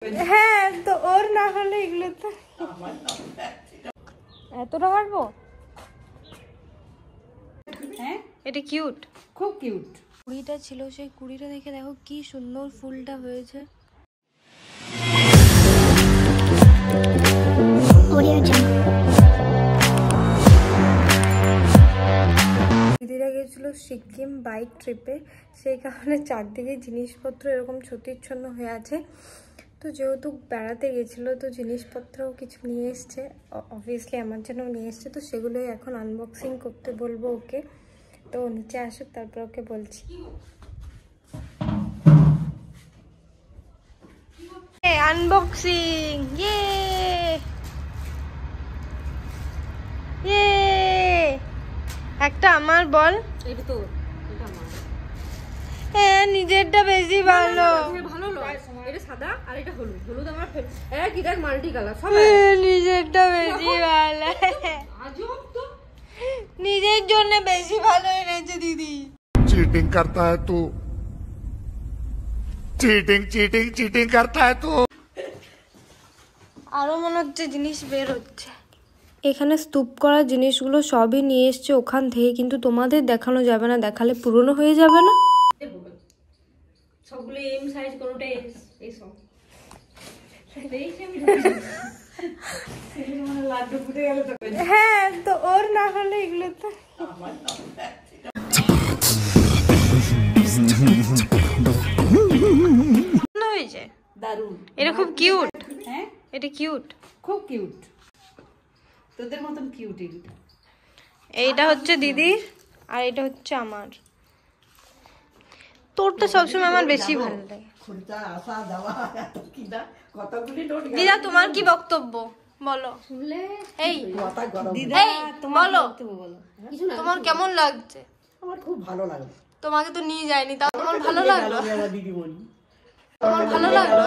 হ্যাঁ তো ওর না হলে এগুলো তো এতটা পারবো। হ্যাঁ এটা কিউট, খুব কিউট। কুড়িটা ছিল, সেই কুড়িটা দেখে দেখো কি সুন্দর ফুলটা হয়েছে। দিদিরা গেছিল সিকিম বাইক ট্রিপে, সেই কারণে চারদিকে জিনিসপত্র এরকম ছত্তিচ্ছন্ন হয়ে আছে। তো যেহেতু বেড়াতে গেছিলো তো জিনিসপত্রও কিছু নিয়ে এসছে, অবভিয়াসলি আমার জন্য নিয়ে এসছে, তো সেগুলোই এখন আনবক্সিং করতে বলবো ওকে। তো নিচে আসুক তারপর ওকে বলছি। আনবক্সিং ইয়ে ইয়ে। একটা আমার বল, এটা তো এটা আমার। হ্যাঁ নিজেরটা বেশি ভালো। ভালো নয়, এটা সাদা আর এটা হলুদ। হলুদ আমার এক এটা মাল্টি কালার সব। নিজেরটা বেশি ভালো, আজব তো। নিজের জন্য বেশি ভালো এনেছে দিদি। चीटिंग करता है तू, चीटिंग चीटिंग चीटिंग करता है तू। আরো মনে হচ্ছে জিনিস বের হচ্ছে। এখানে স্তূপ করা জিনিসগুলো সবই নিয়ে এসছে ওখান থেকে, কিন্তু তোমাদের দেখানো যাবে না, দেখালে পুরনো হয়ে যাবে না। সবগুলো এম সাইজ, কোনটা এই সব লাড্ডু ফুটে গেল তো। হ্যাঁ তো ওর না হলে এগুলো তো হয়েছে দারুণ। এটা খুব কিউট। হ্যাঁ এটা কিউট, খুব কিউট, তোদের মতন কিউট। এইটা হচ্ছে দিদির আর এটা হচ্ছে আমার। তোরটা সবসময় আমার বেশি ভালো লাগে। দিদা তোমার কি বক্তব্য বলো? এই বলো তোমার কেমন লাগছে? আমার খুব ভালো লাগলো। তোমাকে তো নিয়ে যায়নি, তাও তোমার ভালো লাগলো? আমার দিদিমণি, তোমার ভালো লাগলো?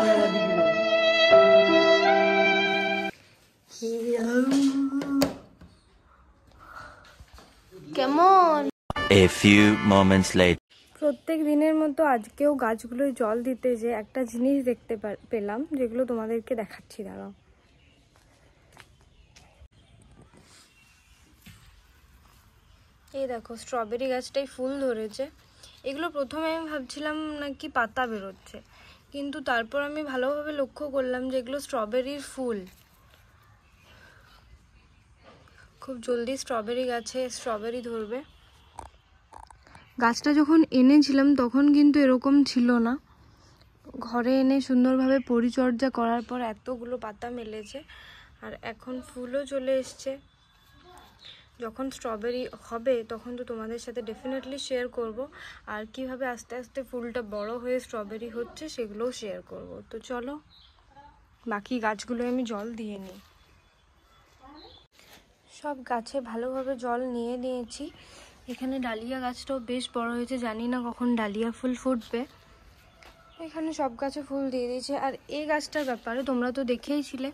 কেমন? A few moments later. প্রত্যেক দিনের মতো আজকেও গাছগুলোয় জল দিতে যে একটা জিনিস দেখতে পেলাম, যেগুলো তোমাদেরকে দেখাচ্ছি, দাঁড়াও। এই দেখো স্ট্রবেরি গাছটাই ফুল ধরেছে। এগুলো প্রথমে আমি ভাবছিলাম নাকি পাতা বেরোচ্ছে, কিন্তু তারপর আমি ভালোভাবে লক্ষ্য করলাম যে এগুলো স্ট্রবেরির ফুল। খুব জলদি স্ট্রবেরি গাছে স্ট্রবেরি ধরবে। গাছটা যখন এনেছিলাম তখন কিন্তু এরকম ছিল না, ঘরে এনে সুন্দরভাবে পরিচর্যা করার পর এতগুলো পাতা মেলেছে, আর এখন ফুলও চলে এসছে। যখন স্ট্রবেরি হবে তখন তো তোমাদের সাথে ডেফিনেটলি শেয়ার করব, আর কিভাবে আস্তে আস্তে ফুলটা বড় হয়ে স্ট্রবেরি হচ্ছে সেগুলোও শেয়ার করব। তো চলো বাকি গাছগুলো আমি জল দিয়ে নিই। সব গাছে ভালোভাবে জল নিয়ে নিয়েছি। এখানে ডালিয়া গাছটাও বেশ বড় হয়েছে, জানি না কখন ডালিয়া ফুল ফুটবে। এখানে সব গাছে ফুল দিয়ে দিয়েছে। আর এই গাছটার ব্যাপারে তোমরা তো দেখেইছিলে,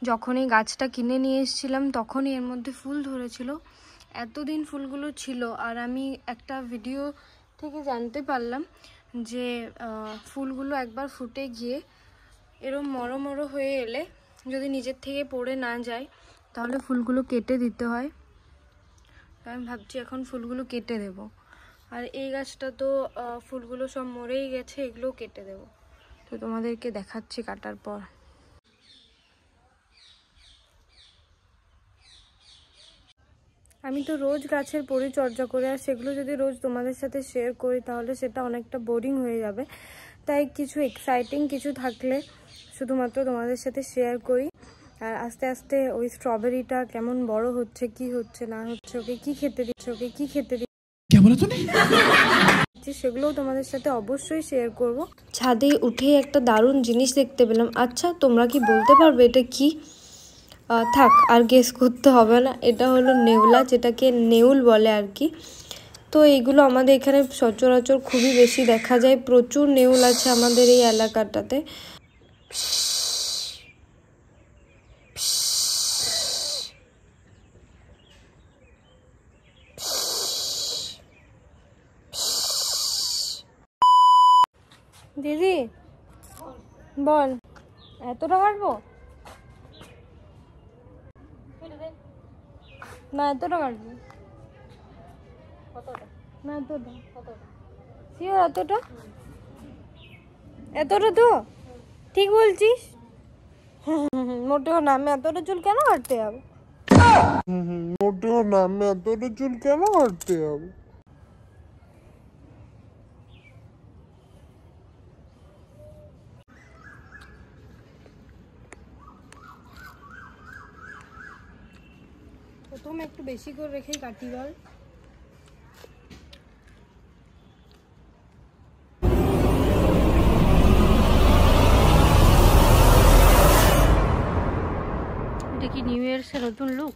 যখন এই গাছটা কিনে নিয়ে এসেছিলাম তখনই এর মধ্যে ফুল ধরেছিল। এতদিন ফুলগুলো ছিল, আর আমি একটা ভিডিও থেকে জানতে পারলাম যে ফুলগুলো একবার ফুটে গিয়ে এরম মরো মরো হয়ে এলে যদি নিজের থেকে পড়ে না যায় তাহলে ফুলগুলো কেটে দিতে হয়। আমি ভাবছি এখন ফুলগুলো কেটে দেব। আর এই গাছটা তো ফুলগুলো সব মরেই গেছে, এগুলোও কেটে দেব। তো তোমাদেরকে দেখাচ্ছি কাটার পর। আমি তো রোজ গাছের পরিচর্যা করি, আর সেগুলো যদি রোজ তোমাদের সাথে শেয়ার করি তাহলে সেটা অনেকটা বোরিং হয়ে যাবে। তাই কিছু এক্সাইটিং কিছু থাকলে শুধুমাত্র তোমাদের সাথে শেয়ার করি। আর আস্তে আস্তে ওই স্ট্রবেরিটা কেমন বড় হচ্ছে, কি হচ্ছে না হচ্ছে, ওকে কি খেতে দিচ্ছে, সেগুলোও তোমাদের সাথে অবশ্যই শেয়ার করব। ছাদে উঠেই একটা দারুণ জিনিস দেখতে পেলাম। আচ্ছা তোমরা কি বলতে পারবে এটা কি? থাক আর গেস করতে হবে না, এটা হলো নেউলা, যেটাকে নেউল বলে আর কি। তো এইগুলো আমাদের এখানে সচরাচর খুবই বেশি দেখা যায়, প্রচুর নেউল আছে আমাদের এই এলাকাটাতে। দিদি বল এতটা কাটবো না, এতটা কাটবো না, এতটা শিওর, এতটা এতটা তো ঠিক বলছিস? মোটেও না, আমি এতটা চুল কেন কাটতে যাবো? मोटो ना मैं तो चुल क्या ना करते अब প্রথমে একটু বেশি করে রেখেই কাটি বল। এটা কি নিউ ইয়ার্সের নতুন লুক?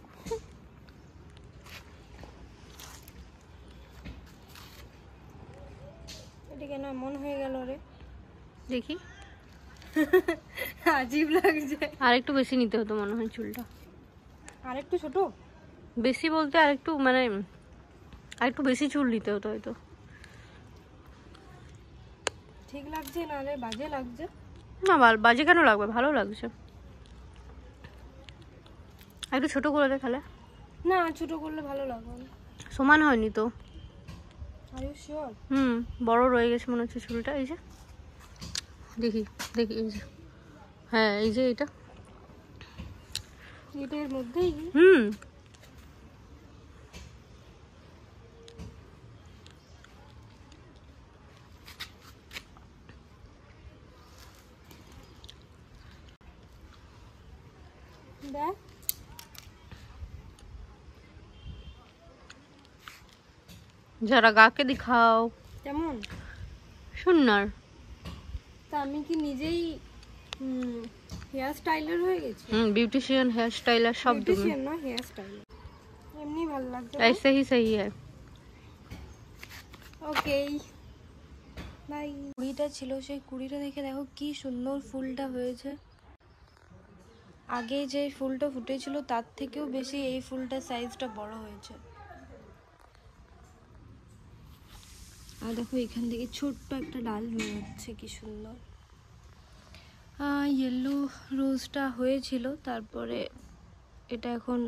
এটা কেন এমন হয়ে গেল রে? দেখি আজীব লাগছে। আর একটু বেশি নিতে হতো মনে হয় চুলটা। আর একটু ছোট? বেশি বলতে আর একটু মানে আর একটু বেশি চুল নিতে হতো হয়তো। ঠিক লাগছে না রে, বাজে লাগছে? না বাজে কেন লাগবে, ভালো লাগছে। একটু ছোট করে দে তাহলে। না, ছোট করলে ভালো লাগবে না। সমান হয়নি তো। Are you sure? বড় রয়ে গেছে মনে হচ্ছে চুলটা। এই যে দেখি দেখি, এই যে হ্যাঁ, এই যে এটা এটার মধ্যেই। দেখ जरा गा के दिखाओ কেমন সুন্দর। তা আমি কি নিজেই হেয়ার স্টাইলার হয়ে গেছি? ब्यूटिशियन हेयर स्टाइलर सब तुम। ब्यूटिशियन ना, हेयर स्टाइलर এমনি ভালো লাগছে। ऐसे ही सही है। Okay bye. কুড়িটা ছিল, সেই কুড়িটা দেখে দেখো কি সুন্দর ফুলটা হয়েছে। আগে যে ফুলটা ফুটেছিল তার থেকেও বেশি এই ফুলটার সাইজটা বড় হয়েছে। আর দেখো এখান থেকে ছোট্ট একটা ডাল বেরোচ্ছে, কি সুন্দর। ইয়েলো রোজটা হয়েছিল, তারপরে এটা এখন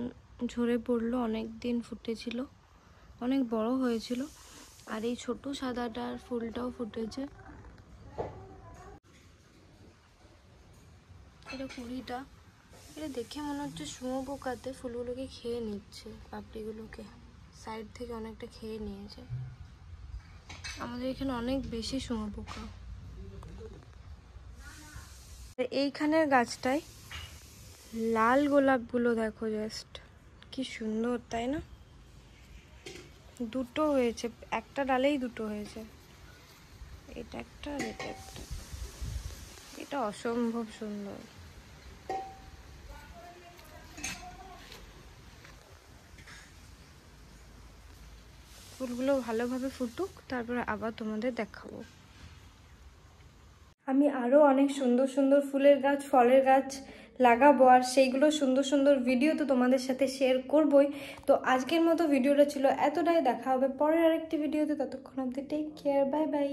ঝরে পড়লো। অনেক দিন ফুটেছিল, অনেক বড় হয়েছিল। আর এই ছোট সাদাটার ফুলটাও ফুটেছে। এটা কুড়িটা। এটা দেখে মনে হচ্ছে শুঁয়োপোকাতে ফুলগুলোকে খেয়ে নিচ্ছে, পাপড়িগুলোকে সাইড থেকে অনেকটা খেয়ে নিয়েছে। আমাদের এখানে অনেক বেশি শুঁয়োপোকা। এইখানের গাছটায় লাল গোলাপগুলো দেখো, জাস্ট কি সুন্দর, তাই না? দুটো হয়েছে, একটা ডালেই দুটো হয়েছে। এটা একটা আর এটা একটা। এটা অসম্ভব সুন্দর। ফুলগুলো ভালোভাবে ফুটুক, তারপরে আবার তোমাদের দেখাবো। আমি আরও অনেক সুন্দর সুন্দর ফুলের গাছ, ফলের গাছ লাগাবো, আর সেইগুলো সুন্দর সুন্দর ভিডিও তো তোমাদের সাথে শেয়ার করবই। তো আজকের মতো ভিডিওটা ছিল এতটাই। দেখা হবে পরের আরেকটি ভিডিওতে। ততক্ষণ অবধি টেক কেয়ার, বাই বাই।